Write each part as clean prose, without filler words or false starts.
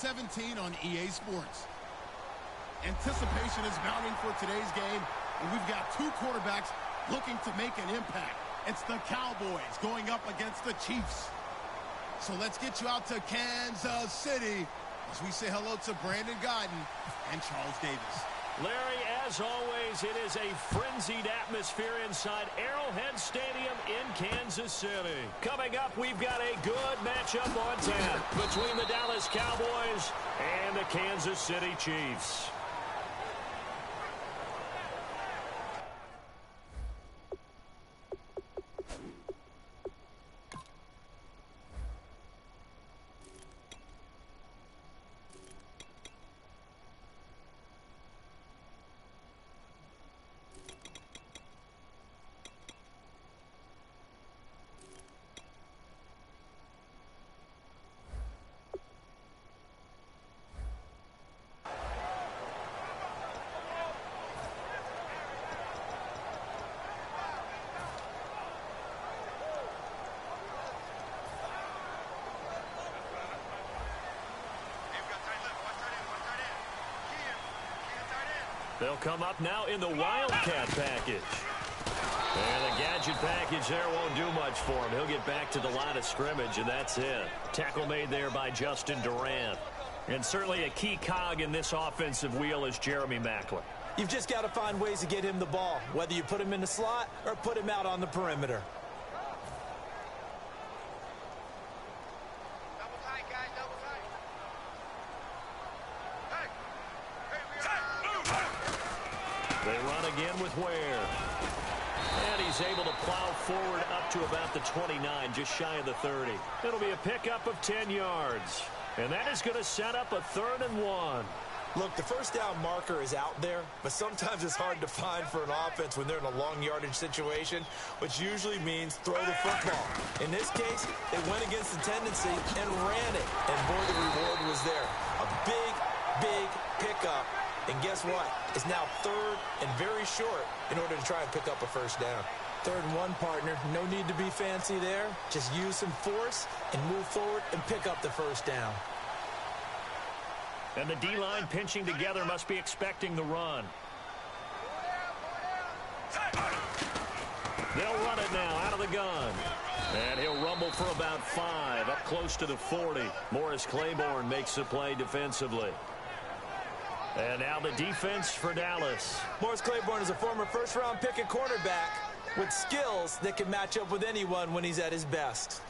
17 on EA Sports. Anticipation is mounting for today's game, and we've got two quarterbacks looking to make an impact. It's the Cowboys going up against the Chiefs. So let's get you out to Kansas City as we say hello to Brandon Gaudin and Charles Davis. Larry, as always, it is a frenzied atmosphere inside Arrowhead Stadium in Kansas City. Coming up, we've got a good matchup on tap between the Dallas Cowboys and the Kansas City Chiefs. They'll come up now in the Wildcat package. And the gadget package there won't do much for him. He'll get back to the line of scrimmage, and that's it. Tackle made there by Justin Durant. And certainly a key cog in this offensive wheel is Jeremy Maclin. You've just got to find ways to get him the ball, whether you put him in the slot or put him out on the perimeter. They run again with Ware. And he's able to plow forward up to about the 29, just shy of the 30. It'll be a pickup of 10 yards. And that is going to set up a 3rd and 1. Look, the first down marker is out there, but sometimes it's hard to find for an offense when they're in a long yardage situation, which usually means throw the football. In this case, they went against the tendency and ran it. And boy, the reward was there. A big, big pickup. And guess what? It's now 3rd and very short in order to try and pick up a first down. 3rd and 1, partner. No need to be fancy there. Just use some force and move forward and pick up the first down. And the D-line pinching together must be expecting the run. They'll run it now out of the gun. And he'll rumble for about 5, up close to the 40. Morris Claiborne makes the play defensively. And now the defense for Dallas. Morris Claiborne is a former first-round pick at quarterback with skills that can match up with anyone when he's at his best.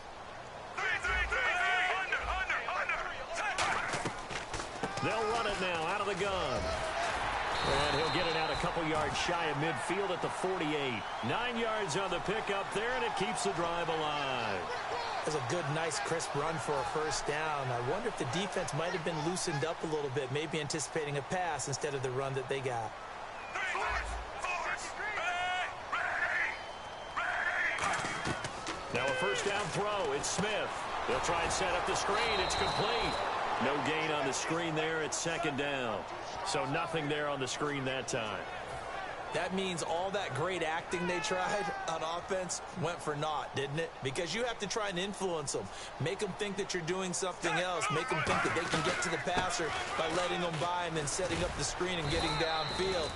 They'll run it now out of the gun. And he'll get it out a couple yards shy of midfield at the 48. 9 yards on the pickup there, and it keeps the drive alive. That's a good, nice, crisp run for a first down. I wonder if the defense might have been loosened up a little bit, maybe anticipating a pass instead of the run that they got. Now a first down throw. It's Smith. They'll try and set up the screen. It's complete. No gain on the screen there. It's 2nd down. So nothing there on the screen that time. That means all that great acting they tried on offense went for naught, didn't it? Because you have to try and influence them. Make them think that you're doing something else. Make them think that they can get to the passer by letting them by and then setting up the screen and getting downfield.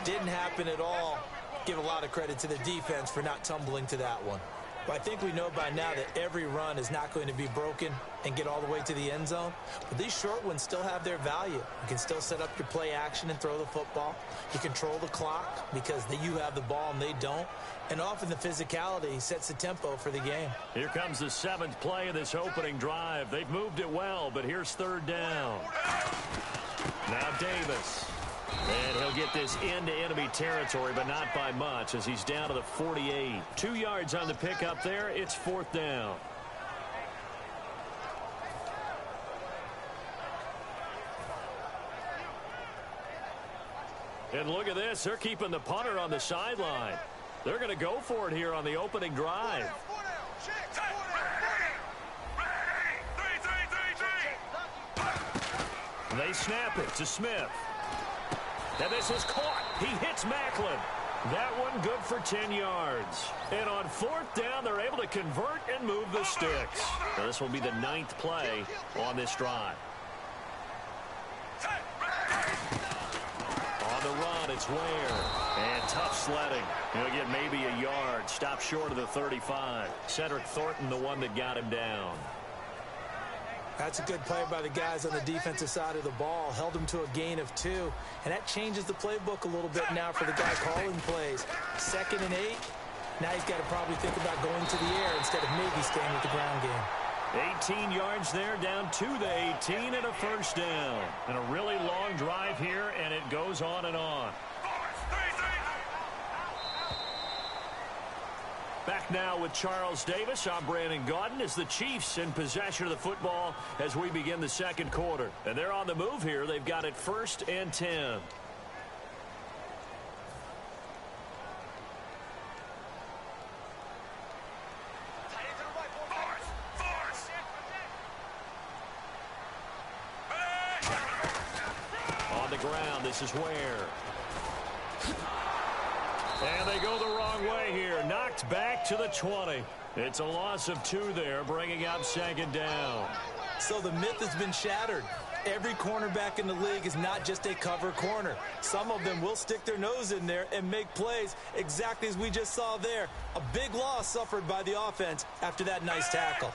Didn't happen at all. Give a lot of credit to the defense for not tumbling to that one. But I think we know by now that every run is not going to be broken and get all the way to the end zone. But these short ones still have their value. You can still set up your play action and throw the football. You control the clock because you have the ball and they don't. And often the physicality sets the tempo for the game. Here comes the 7th play of this opening drive. They've moved it well, but here's 3rd down. Now Davis. And he'll get this into enemy territory, but not by much as he's down to the 48. 2 yards on the pickup there. It's 4th down. And look at this. They're keeping the punter on the sideline. They're going to go for it here on the opening drive. They snap it to Smith. And this is caught. He hits Maclin. That one good for 10 yards. And on 4th down, they're able to convert and move the sticks. Now, this will be the 9th play on this drive. On the run, it's Ware. And tough sledding. He'll get maybe a yard. Stop short of the 35. Cedric Thornton, the one that got him down. That's a good play by the guys on the defensive side of the ball. Held him to a gain of 2. And that changes the playbook a little bit now for the guy calling plays. 2nd and 8. Now he's got to probably think about going to the air instead of maybe staying with the ground game. 18 yards there, down to the 18 and a first down. And a really long drive here, and it goes on and on. Back now with Charles Davis. I'm Brandon Gaudin as the Chiefs in possession of the football as we begin the second quarter. And they're on the move here. They've got it 1st and 10. On the ground, this is Ware. And they go the wrong way here. Knocked back to the 20. It's a loss of 2 there, bringing up 2nd down. So the myth has been shattered. Every cornerback in the league is not just a cover corner. Some of them will stick their nose in there and make plays exactly as we just saw there. A big loss suffered by the offense after that nice tackle.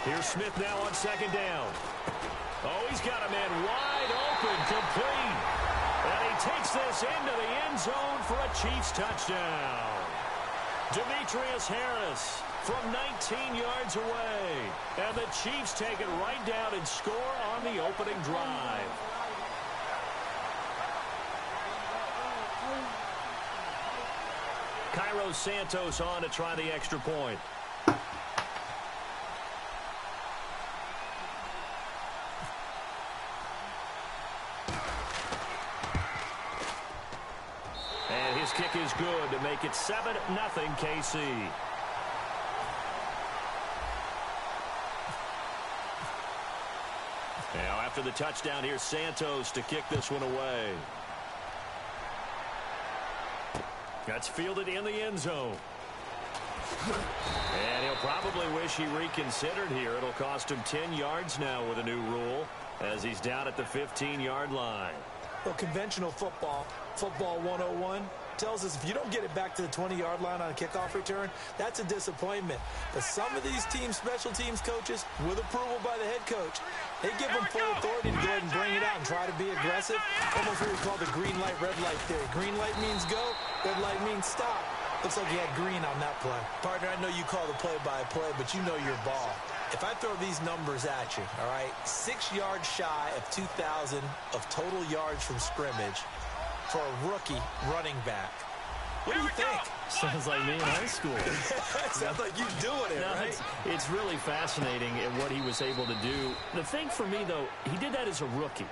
Here's Smith now on 2nd down. Oh, he's got a man wide open, complete. And he takes this into the end zone for a Chiefs touchdown. Demetrius Harris from 19 yards away. And the Chiefs take it right down and score on the opening drive. Cairo Santos on to try the extra point. And his kick is good to make it 7-0 KC. Now after the touchdown, here's Santos to kick this one away. That's fielded in the end zone. And he'll probably wish he reconsidered here. It'll cost him 10 yards now with a new rule as he's down at the 15-yard line. Well, conventional football 101, tells us if you don't get it back to the 20-yard line on a kickoff return, that's a disappointment. But some of these teams, special teams coaches, with approval by the head coach, they give them full authority to go ahead and bring it out and try to be aggressive. Almost what we call the green light, red light theory. Green light means go, red light means stop. Looks like he had green on that play. Partner, I know you call the play-by-play, but you know your ball. If I throw these numbers at you, all right, 6 yards shy of 2,000 of total yards from scrimmage for a rookie running back. What do you think? Sounds like me in high school. Sounds like you doing it, right? It's really fascinating at what he was able to do. The thing for me, though, he did that as a rookie.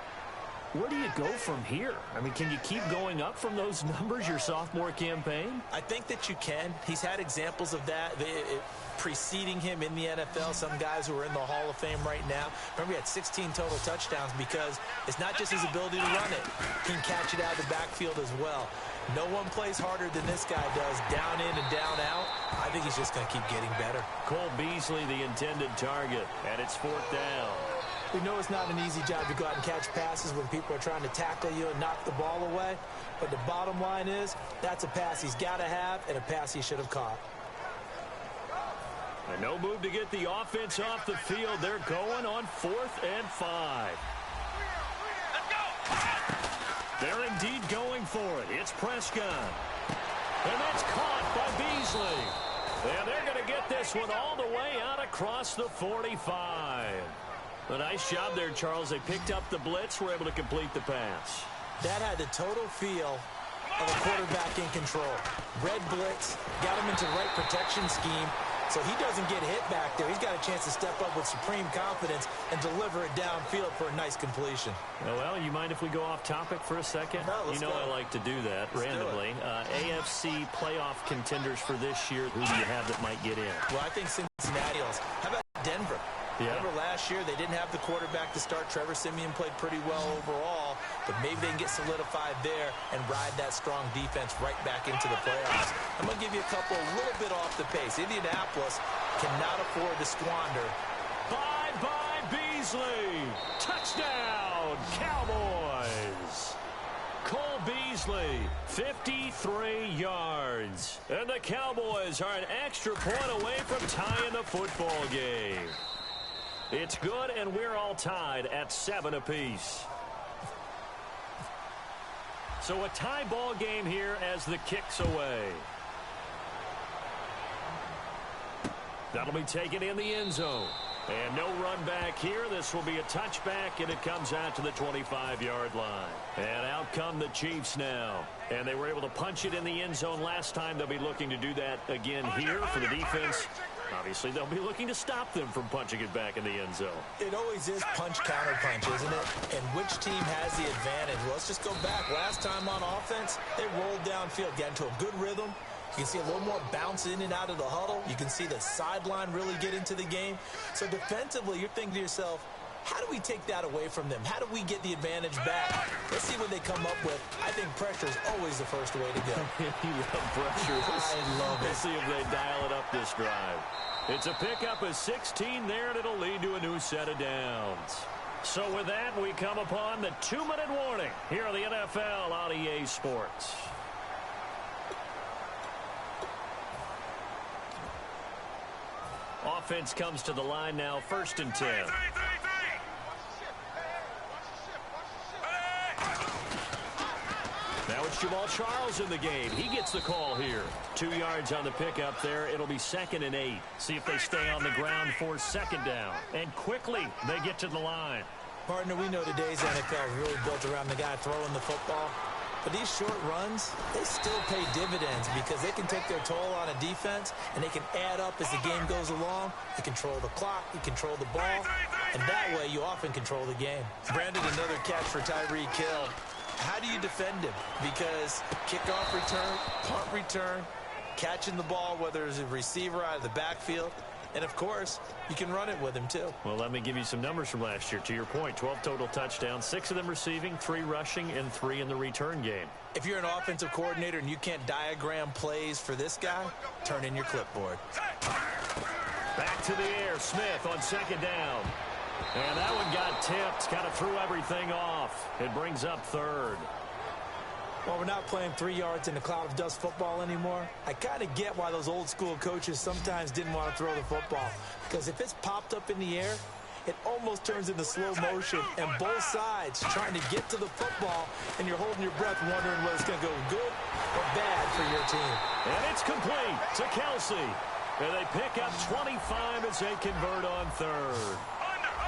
Where do you go from here? I mean, can you keep going up from those numbers your sophomore campaign? I think that you can. He's had examples of that preceding him in the NFL. Some guys who are in the Hall of Fame right now. Remember, he had 16 total touchdowns because it's not just his ability to run it. He can catch it out of the backfield as well. No one plays harder than this guy does, down in and down out. I think he's just going to keep getting better. Cole Beasley, the intended target, and it's 4th down. We know it's not an easy job to go out and catch passes when people are trying to tackle you and knock the ball away. But the bottom line is, that's a pass he's got to have and a pass he should have caught. And no move to get the offense off the field. They're going on 4th and 5. They're indeed going for it. It's Prescott. And that's caught by Beasley. And they're going to get this one all the way out across the 45. A nice job there, Charles. They picked up the blitz, were able to complete the pass. That had the total feel of a quarterback in control. Red blitz, got him into the right protection scheme, so he doesn't get hit back there. He's got a chance to step up with supreme confidence and deliver it downfield for a nice completion. Well, you mind if we go off topic for a second? No, let's go. I like to do that randomly. AFC playoff contenders for this year, who do you have that might get in? Well, I think Cincinnati. How about Denver? Yeah. Remember last year they didn't have the quarterback to start. Trevor Siemian played pretty well overall, but maybe they can get solidified there and ride that strong defense right back into the playoffs. I'm going to give you a couple a little bit off the pace. Indianapolis cannot afford to squander. Bye-bye, Beasley. Touchdown, Cowboys. Cole Beasley, 53 yards. And the Cowboys are an extra point away from tying the football game. It's good, and we're all tied at 7 apiece. So a tie ball game here as the kick's away. That'll be taken in the end zone. And no run back here. This will be a touchback, and it comes out to the 25-yard line. And out come the Chiefs now. And they were able to punch it in the end zone last time. They'll be looking to do that again here for the defense. Obviously, they'll be looking to stop them from punching it back in the end zone. It always is punch-counter-punch, isn't it? And which team has the advantage? Well, let's just go back. Last time on offense, they rolled downfield, got into a good rhythm. You can see a little more bounce in and out of the huddle. You can see the sideline really get into the game. So defensively, you're thinking to yourself, how do we take that away from them? How do we get the advantage back? Let's see what they come up with. I think pressure is always the first way to go. You love pressure. I love it. Let's see if they dial it up this drive. It's a pickup of 16 there, and it'll lead to a new set of downs. So with that, we come upon the 2-minute warning here on the NFL on EA Sports. Offense comes to the line now, 1st and 10. Now it's Jamal Charles in the game. He gets the call here. 2 yards on the pickup there. It'll be 2nd and 8. See if they stay on the ground for 2nd down. And quickly, they get to the line. Partner, we know today's NFL is really built around the guy throwing the football. But these short runs, they still pay dividends because they can take their toll on a defense, and they can add up as the game goes along. You control the clock, you control the ball, and that way you often control the game. Brandon, another catch for Tyreek Hill. How do you defend him? Because kickoff return, punt return, catching the ball, whether it's a receiver out of the backfield, and, of course, you can run it with him, too. Well, let me give you some numbers from last year. To your point, 12 total touchdowns, 6 of them receiving, 3 rushing, and 3 in the return game. If you're an offensive coordinator and you can't diagram plays for this guy, turn in your clipboard. Back to the air. Smith on 2nd down. And that one got tipped. Kind of threw everything off. It brings up 3rd. Well, we're not playing 3 yards in a cloud of dust football anymore. I kind of get why those old school coaches sometimes didn't want to throw the football. Because if it's popped up in the air, it almost turns into slow motion. And both sides trying to get to the football, and you're holding your breath wondering whether it's going to go good or bad for your team. And it's complete to Kelsey. And they pick up 25 as they convert on 3rd.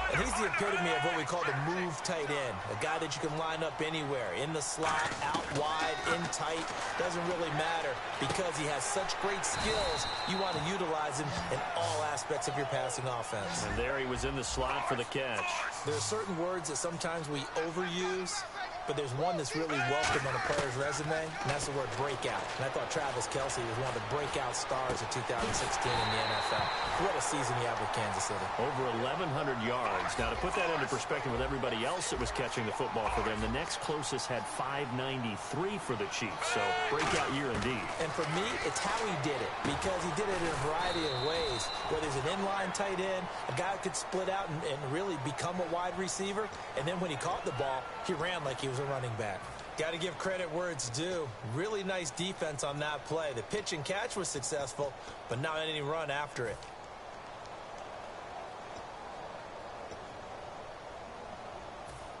And he's the epitome of what we call the move tight end. A guy that you can line up anywhere, in the slot, out wide, in tight. Doesn't really matter because he has such great skills. You want to utilize him in all aspects of your passing offense. And there he was in the slot for the catch. There are certain words that sometimes we overuse, but there's one that's really welcome on a player's resume, and that's the word breakout. And I thought Travis Kelce was one of the breakout stars of 2016 in the NFL. What a season he had with Kansas City. Over 1,100 yards. Now, to put that into perspective with everybody else that was catching the football for them, the next closest had 593 for the Chiefs. So, breakout year indeed. And for me, it's how he did it, because he did it in a variety of ways. Whether he's an inline tight end, a guy who could split out and really become a wide receiver, and then when he caught the ball, he ran like he was a running back. Got to give credit where it's due. Really nice defense on that play. The pitch and catch was successful, but not any run after it.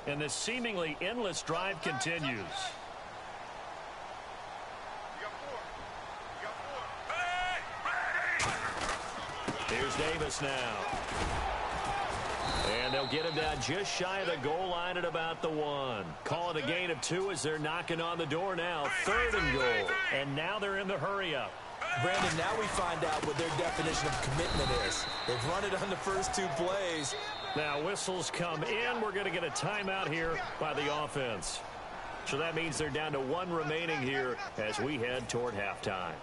And this seemingly endless drive continues. Here's Davis now. And they'll get him down just shy of the goal line at about the 1. Call it a gain of 2 as they're knocking on the door now. 3rd and goal. And now they're in the hurry-up. Brandon, now we find out what their definition of commitment is. They've run it on the first 2 plays. Now whistles come in. We're going to get a timeout here by the offense. So that means they're down to 1 remaining here as we head toward halftime.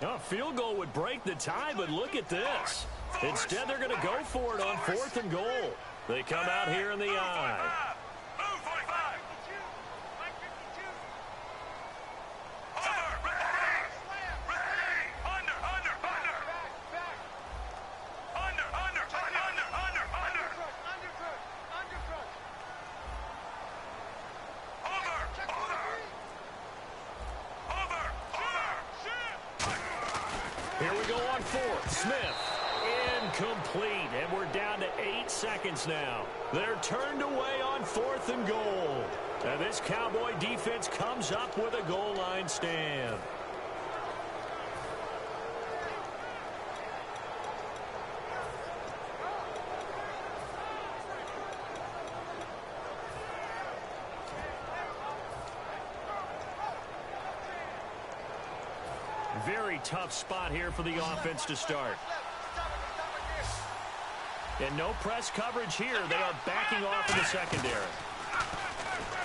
A field goal would break the tie, but look at this. Instead, they're going to go for it on 4th and goal. They come out here in the I. Here we go on 4th. Smith. Incomplete. And we're down to 8 seconds now. They're turned away on 4th and goal. And this Cowboy defense comes up with a goal line stand. Very tough spot here for the offense to start. And no press coverage here. They are backing off in the secondary.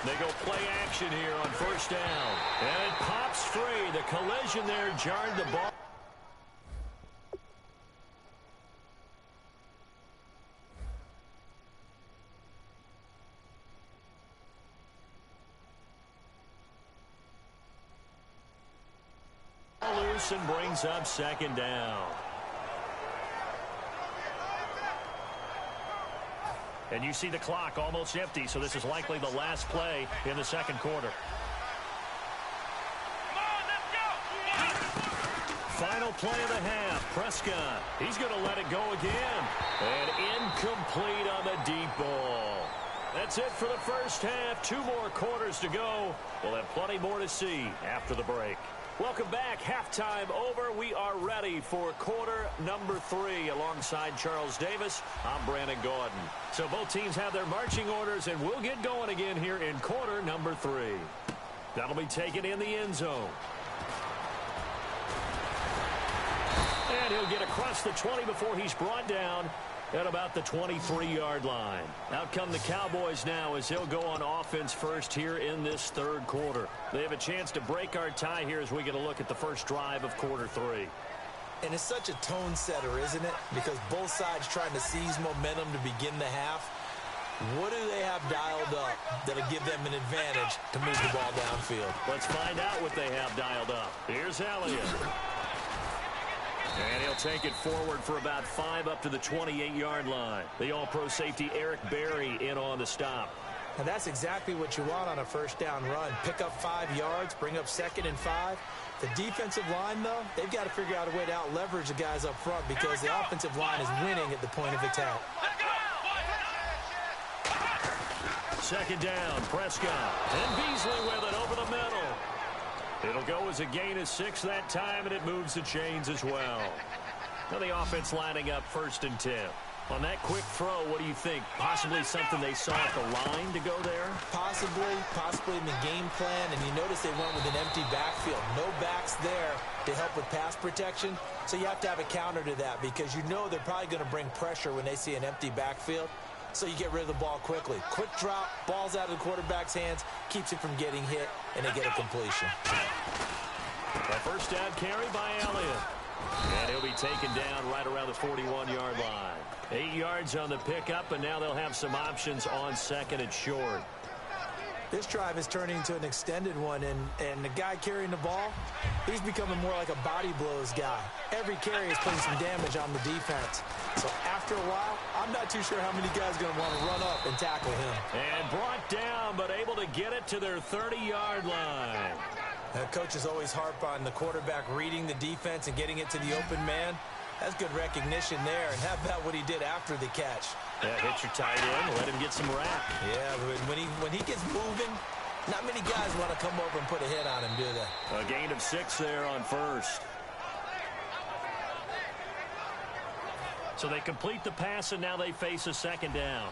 They go play action here on 1st down. And it pops free. The collision there jarred the ball. Loose and brings up 2nd down. And you see the clock almost empty, so this is likely the last play in the 2nd quarter. Final play of the half. Prescott. He's going to let it go again. And incomplete on the deep ball. That's it for the first half. 2 more quarters to go. We'll have plenty more to see after the break. Welcome back. Halftime over. We are ready for quarter number 3 alongside Charles Davis. I'm Brandon Gordon. So both teams have their marching orders, and we'll get going again here in quarter number 3. That'll be taken in the end zone. And he'll get across the 20 before he's brought down at about the 23-yard line. Out come the Cowboys now as he'll go on offense first here in this 3rd quarter. They have a chance to break our tie here as we get a look at the first drive of quarter 3. And it's such a tone setter, isn't it? Because both sides trying to seize momentum to begin the half. What do they have dialed up that'll give them an advantage to move the ball downfield? Let's find out what they have dialed up. Here's Elliott. And he'll take it forward for about 5 up to the 28-yard line. The all-pro safety Eric Berry in on the stop. And that's exactly what you want on a 1st down run. Pick up 5 yards, bring up 2nd and 5. The defensive line, though, they've got to figure out a way to out-leverage the guys up front because the offensive line is winning at the point of attack. 2nd down, Prescott. And Beasley with it over the middle. It'll go as a gain of 6 that time, and it moves the chains as well. Now the offense lining up 1st and 10. On that quick throw, what do you think? Possibly something they saw at the line to go there? Possibly in the game plan. And you notice they went with an empty backfield. No backs there to help with pass protection. So you have to have a counter to that because you know they're probably going to bring pressure when they see an empty backfield. So you get rid of the ball quickly. Quick drop, ball's out of the quarterback's hands, keeps it from getting hit, and they get a completion. A 1st down carry by Elliott. And he'll be taken down right around the 41-yard line. 8 yards on the pickup, and now they'll have some options on 2nd and short. This drive is turning into an extended one, and the guy carrying the ball, he's becoming more like a body blows guy. Every carry is putting some damage on the defense. So after a while, I'm not too sure how many guys are going to want to run up and tackle him. And brought down, but able to get it to their 30-yard line. Coaches always harp on the quarterback reading the defense and getting it to the open man. That's good recognition there. And how about what he did after the catch? Yeah, hit your tight end, let him get some rap. Yeah, but when he gets moving, not many guys want to come over and put a hit on him, do they? A gain of 6 there on 1st. So they complete the pass, and now they face a 2nd down.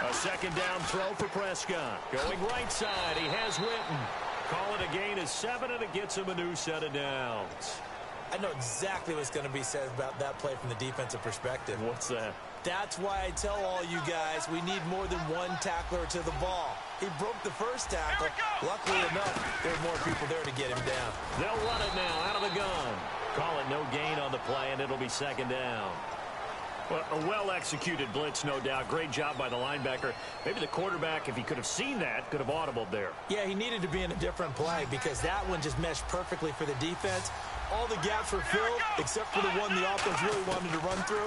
A 2nd down throw for Prescott. Going right side, he has Witten. Call it a gain of 7, and it gets him a new set of downs. I know exactly what's going to be said about that play from the defensive perspective. What's that? That's why I tell all you guys we need more than one tackler to the ball. He broke the first tackle. Luckily enough, there are more people there to get him down. They'll run it now out of the gun. Call it no gain on the play, and it'll be second down. Well, a well-executed blitz, no doubt. Great job by the linebacker. Maybe the quarterback, if he could have seen that, could have audibled there. Yeah, he needed to be in a different play because that one just meshed perfectly for the defense. All the gaps were filled except for the one the offense really wanted to run through,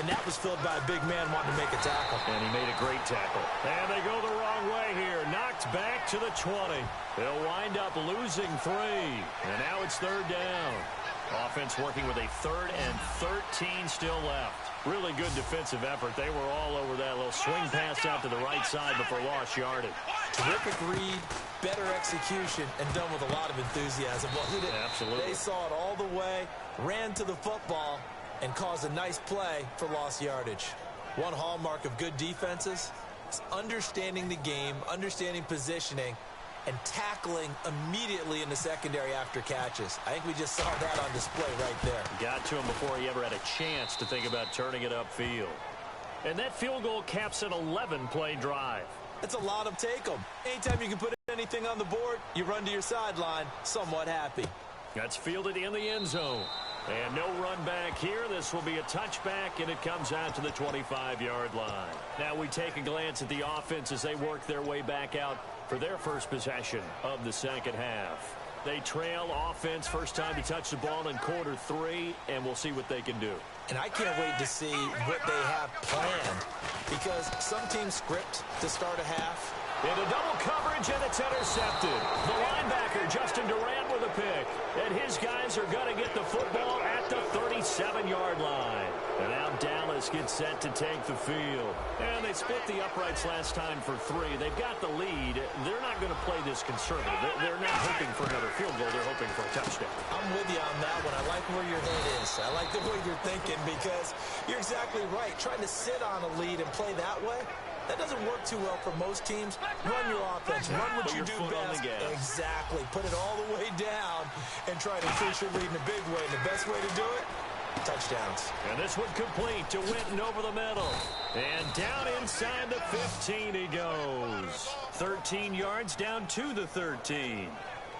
and that was filled by a big man wanting to make a tackle. And he made a great tackle. And they go the wrong way here. Knocked back to the 20. They'll wind up losing 3. And now it's third down. Offense working with a 3rd and 13 still left. Really good defensive effort. They were all over that little swing pass out to the right side before lost yardage. Terrific read, better execution, and done with a lot of enthusiasm. Absolutely. They saw it all the way, ran to the football, and caused a nice play for lost yardage. One hallmark of good defenses is understanding the game, understanding positioning, and tackling immediately in the secondary after catches. I think we just saw that on display right there. Got to him before he ever had a chance to think about turning it upfield. And that field goal caps an 11-play drive. That's a lot of take-em. Anytime you can put anything on the board, you run to your sideline somewhat happy. That's fielded in the end zone. And no run back here. This will be a touchback, and it comes out to the 25-yard line. Now we take a glance at the offense as they work their way back out for their first possession of the second half. They trail offense, first time to touch the ball in quarter 3, and we'll see what they can do. And I can't wait to see what they have planned, because some teams script to start a half. Into double coverage, and it's intercepted. The linebacker, Justin Durant, with a pick. And his guys are going to get the football at the 37-yard line. And now Dallas gets set to take the field. And they split the uprights last time for 3. They've got the lead. They're not going to play this conservative. They're not hoping for another field goal. They're hoping for a touchdown. I'm with you on that one. I like where your head is. I like the way you're thinking, because you're exactly right. Trying to sit on a lead and play that way, that doesn't work too well for most teams. Run your offense. Run what you do best. Exactly. Put it all the way down and try to increase your lead in a big way. And the best way to do it, touchdowns. And this one complete to Witten over the middle. And down inside the 15 he goes. 13 yards down to the 13.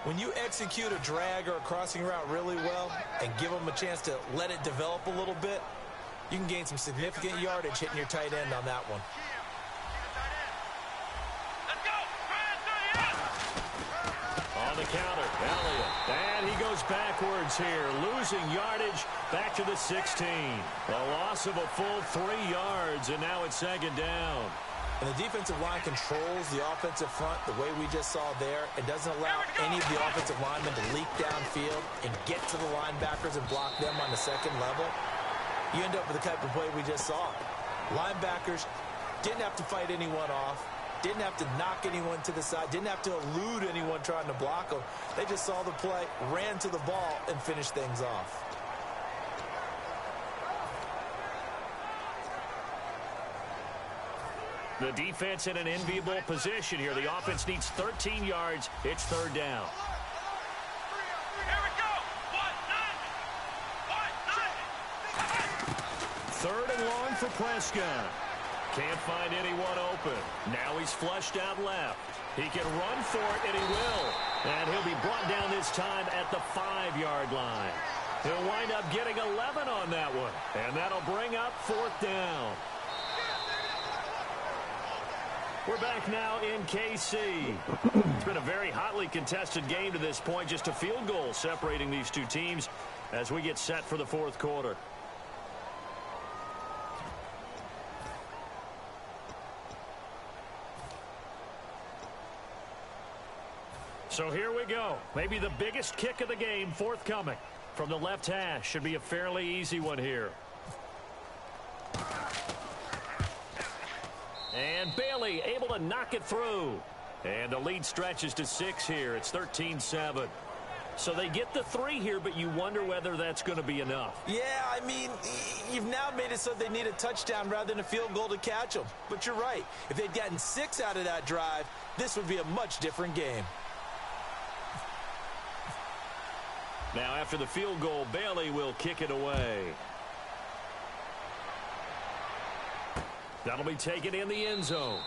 When you execute a drag or a crossing route really well and give them a chance to let it develop a little bit, you can gain some significant yardage hitting your tight end on that one. On the counter, Elliott. And he goes backwards here, losing yardage back to the 16. A loss of a full 3 yards, and now it's second down. And the defensive line controls the offensive front the way we just saw there. It doesn't allow any of the offensive linemen to leak downfield and get to the linebackers and block them on the second level. You end up with the type of play we just saw. Linebackers didn't have to fight anyone off. Didn't have to knock anyone to the side. Didn't have to elude anyone trying to block them. They just saw the play, ran to the ball, and finished things off. The defense in an enviable position here. The offense needs 13 yards. It's third down. Third and long for Prescott. Can't find anyone open. Now he's flushed out left. He can run for it, and he will. And he'll be brought down this time at the 5-yard line. He'll wind up getting 11 on that one. And that'll bring up fourth down. We're back now in KC. It's been a very hotly contested game to this point. Just a field goal separating these two teams as we get set for the fourth quarter. So here we go. Maybe the biggest kick of the game forthcoming from the left hash. Should be a fairly easy one here. And Bailey able to knock it through. And the lead stretches to 6 here. It's 13-7. So they get the 3 here, but you wonder whether that's going to be enough. Yeah, I mean, you've now made it so they need a touchdown rather than a field goal to catch them. But you're right. If they'd gotten 6 out of that drive, this would be a much different game. Now after the field goal, Bailey will kick it away. That'll be taken in the end zone.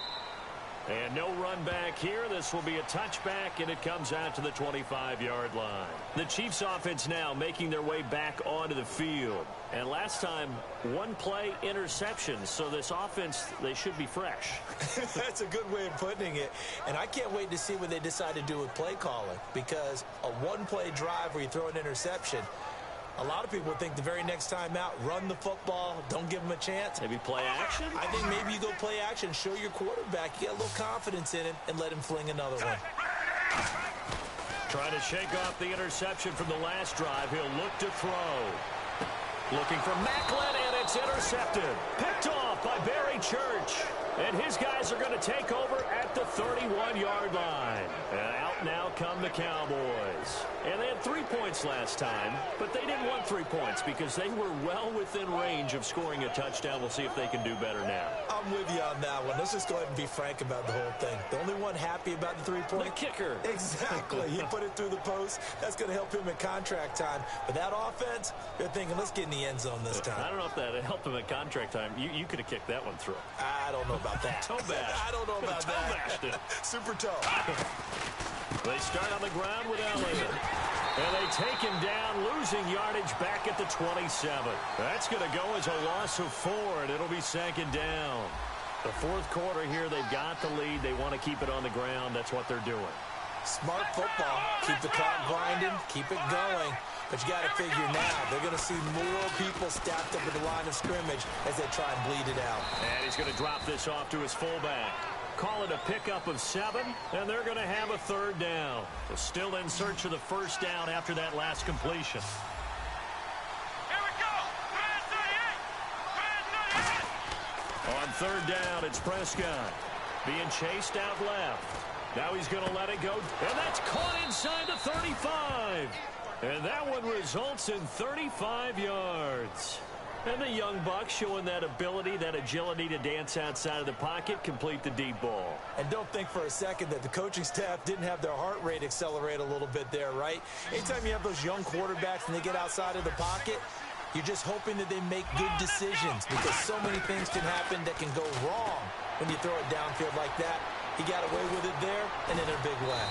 And no run back here. This will be a touchback, and it comes out to the 25-yard line. The Chiefs offense now making their way back onto the field. And last time, one play interception. So this offense, they should be fresh. That's a good way of putting it. And I can't wait to see what they decide to do with play calling. Because a one-play drive where you throw an interception, a lot of people think the very next time out, run the football, don't give them a chance. Maybe play action? I think maybe you go play action, show your quarterback, you get a little confidence in him, and let him fling another one. Trying to shake off the interception from the last drive. He'll look to throw. Looking for Macklin, and it's intercepted. Picked off by Barry Church. And his guys are going to take over at the 31-yard line. And out now come the Cowboys. And they had 3 points last time, but they didn't want 3 points because they were well within range of scoring a touchdown. We'll see if they can do better now. I'm with you on that one. Let's just go ahead and be frank about the whole thing. The only one happy about the 3-point? The kicker. Exactly. He put it through the post. That's going to help him in contract time. But that offense, they're thinking, let's get in the end zone this time. I don't know if that helped him in contract time. You could have kicked that one through. I don't know about that. Toe bash. I don't know about toe that. Bashed it. Super toe. They start on the ground with Elliott. And they take him down, losing yardage back at the 27. That's going to go as a loss of 4, and it'll be second down. The fourth quarter here, they've got the lead. They want to keep it on the ground. That's what they're doing. Smart football. Keep the clock grinding. Keep it going. But you got to figure now, they're going to see more people stacked up at the line of scrimmage as they try and bleed it out. And he's going to drop this off to his fullback. Call it a pickup of 7, and they're going to have a third down. They're still in search of the first down after that last completion. Here we go. On third down, it's Prescott being chased out left. Now he's going to let it go, and that's caught inside the 35. And that one results in 35 yards. And the young buck showing that ability, that agility to dance outside of the pocket, complete the deep ball. And don't think for a second that the coaching staff didn't have their heart rate accelerate a little bit there, right? Anytime you have those young quarterbacks and they get outside of the pocket, you're just hoping that they make good decisions because so many things can happen that can go wrong when you throw it downfield like that. He got away with it there and in a big way.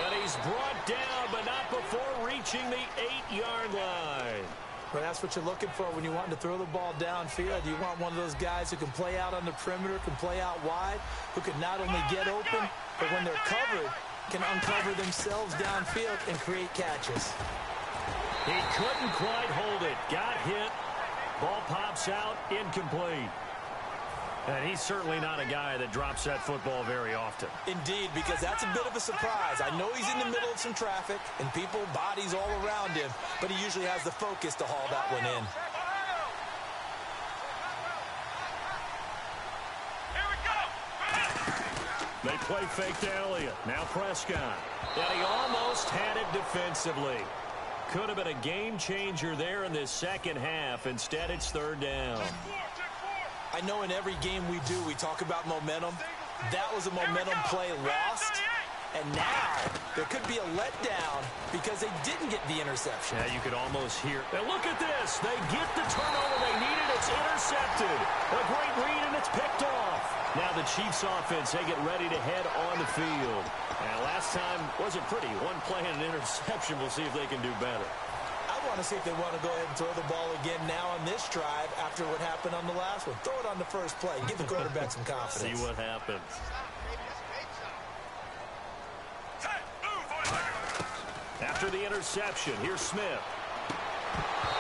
And he's brought down, but not before reaching the 8-yard line. But that's what you're looking for when you want to throw the ball downfield. You want one of those guys who can play out on the perimeter, can play out wide, who can not only get open, but when they're covered, can uncover themselves downfield and create catches. He couldn't quite hold it. Got hit. Ball pops out, incomplete. And he's certainly not a guy that drops that football very often. Indeed, because that's a bit of a surprise. I know he's in the middle of some traffic and people, bodies all around him, but he usually has the focus to haul that one in. They play fake to Elliott. Now Prescott. And he almost had it defensively. Could have been a game changer there in this second half. Instead, it's third down. I know in every game we do, we talk about momentum. That was a momentum play lost. And now there could be a letdown because they didn't get the interception. Yeah, you could almost hear. And look at this. They get the turnover they needed. It's intercepted. A great read, and it's picked off. Now the Chiefs offense, they get ready to head on the field. And last time wasn't pretty. One play and an interception. We'll see if they can do better. I want to see if they want to go ahead and throw the ball again now on this drive after what happened on the last one. Throw it on the first play. Give the quarterback some confidence. See what happens. After the interception, here's Smith.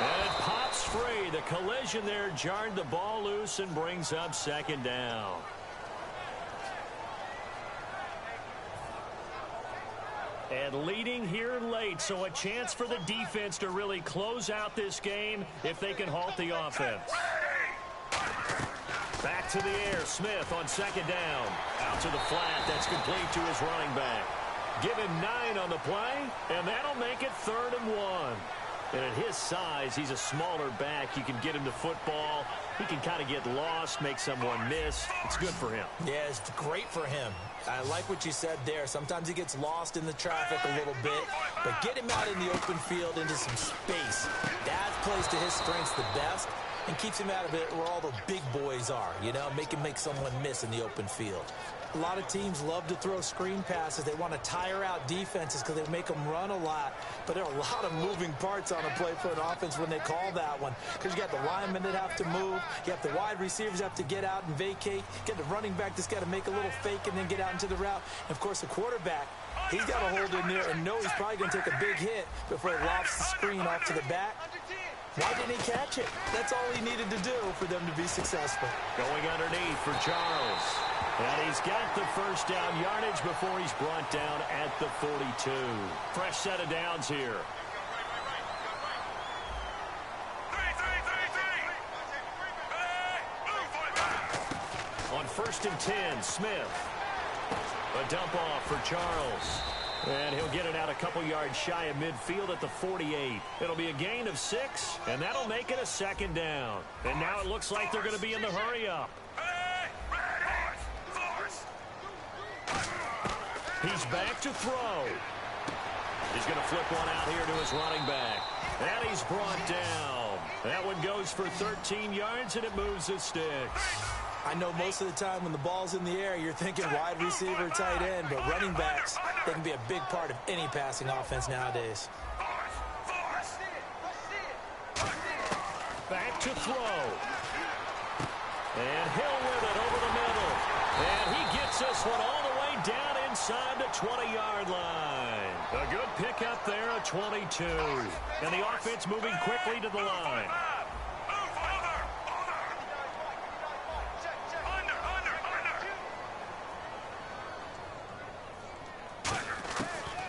And it pops free. The collision there jarred the ball loose and brings up second down. And leading here late, so a chance for the defense to really close out this game if they can halt the offense. Back to the air, Smith on second down. Out to the flat, that's complete to his running back. Give him 9 on the play, and that'll make it 3rd and 1. And at his size, he's a smaller back. You can get him the football. He can kind of get lost, make someone miss. It's good for him. Yeah, it's great for him. I like what you said there. Sometimes he gets lost in the traffic a little bit, but get him out in the open field into some space. That plays to his strengths the best. and keeps him out of it where all the big boys are, you know, make someone miss in the open field. A lot of teams love to throw screen passes. They want to tire out defenses because they make them run a lot. But there are a lot of moving parts on a play for an offense when they call that one. Because you got the linemen that have to move. You have the wide receivers have to get out and vacate. You get the running back that's got to make a little fake and then get out into the route. And, of course, the quarterback, he's got to hold in there and know he's probably going to take a big hit before he lofts the screen off to the back. Why didn't he catch it? That's all he needed to do for them to be successful. Going underneath for Charles. And he's got the first down yardage before he's brought down at the 42. Fresh set of downs here. On 1st and 10, Smith. A dump off for Charles. And he'll get it out a couple yards shy of midfield at the 48. It'll be a gain of 6, and that'll make it a 2nd down. And now it looks like they're going to be in the hurry-up. He's back to throw. He's going to flip one out here to his running back. And he's brought down. That one goes for 13 yards, and it moves the sticks. I know most of the time when the ball's in the air, you're thinking wide receiver, tight end, but running backs, they can be a big part of any passing offense nowadays. Back to throw. And Hill with it over the middle. And he gets this one all the way down inside the 20-yard line. A good pickup there at 22. And the offense moving quickly to the line.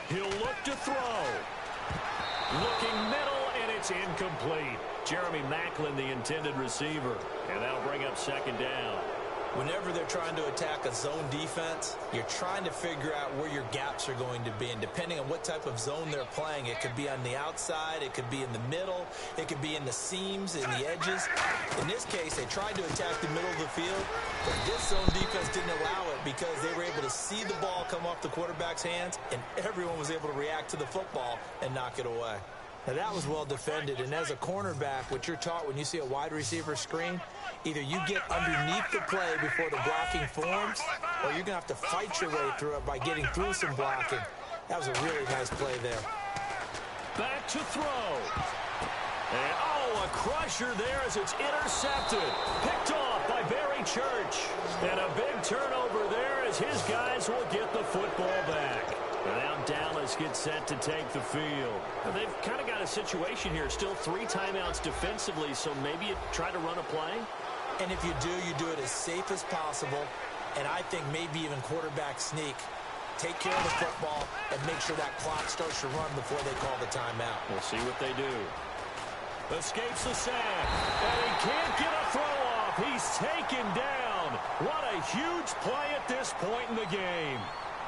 He'll look to throw. Looking middle, and it's incomplete. Jeremy Macklin, the intended receiver. And that'll bring up 2nd down. Whenever they're trying to attack a zone defense, you're trying to figure out where your gaps are going to be. And depending on what type of zone they're playing, it could be on the outside, it could be in the middle, it could be in the seams, in the edges. In this case, they tried to attack the middle of the field, but this zone defense didn't allow it because they were able to see the ball come off the quarterback's hands, and everyone was able to react to the football and knock it away. Now, that was well defended, and as a cornerback, what you're taught when you see a wide receiver screen, either you get underneath the play before the blocking forms, or you're going to have to fight your way through it by getting through some blocking. That was a really nice play there. Back to throw. And, a crusher there as it's intercepted. Picked off by Barry Church. And a big turnover there as his guys will get the football back. And now Dallas gets set to take the field. And they've kind of got a situation here. Still 3 timeouts defensively, so maybe you try to run a play. And if you do it as safe as possible. And I think maybe even quarterback sneak. Take care of the football and make sure that clock starts to run before they call the timeout. We'll see what they do. Escapes the sack. And he can't get a throw off. He's taken down. What a huge play at this point in the game.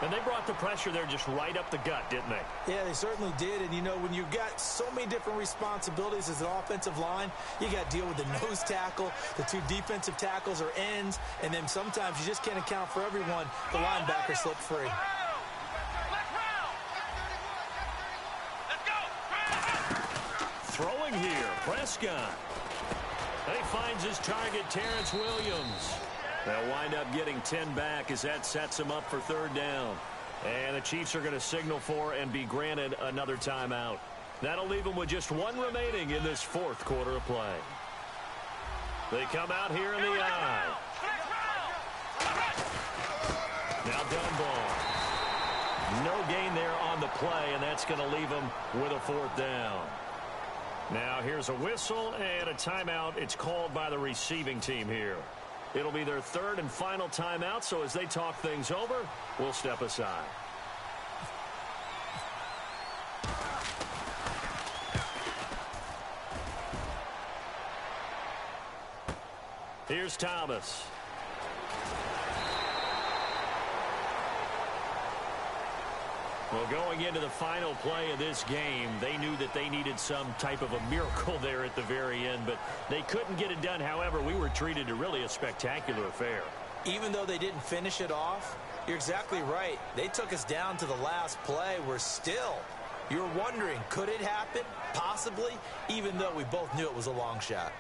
And they brought the pressure there just right up the gut, didn't they? Yeah, they certainly did. And, you know, when you've got so many different responsibilities as an offensive line, you got to deal with the nose tackle, the 2 defensive tackles or ends, and then sometimes you just can't account for everyone. The linebacker slipped free. Throwing here, Prescott. He finds his target, Terrence Williams. They'll wind up getting 10 back as that sets them up for 3rd down. And the Chiefs are going to signal for and be granted another timeout. That'll leave them with just 1 remaining in this 4th quarter of play. They come out here in the eye. Now Dunbar. No gain there on the play, and that's going to leave them with a 4th down. Now here's a whistle and a timeout. It's called by the receiving team here. It'll be their 3rd and final timeout, so as they talk things over, we'll step aside. Here's Thomas. Well, going into the final play of this game, they knew that they needed some type of a miracle there at the very end, but they couldn't get it done. However, we were treated to really a spectacular affair. Even though they didn't finish it off, you're exactly right. They took us down to the last play. We're still, you're wondering, could it happen? Possibly, even though we both knew it was a long shot.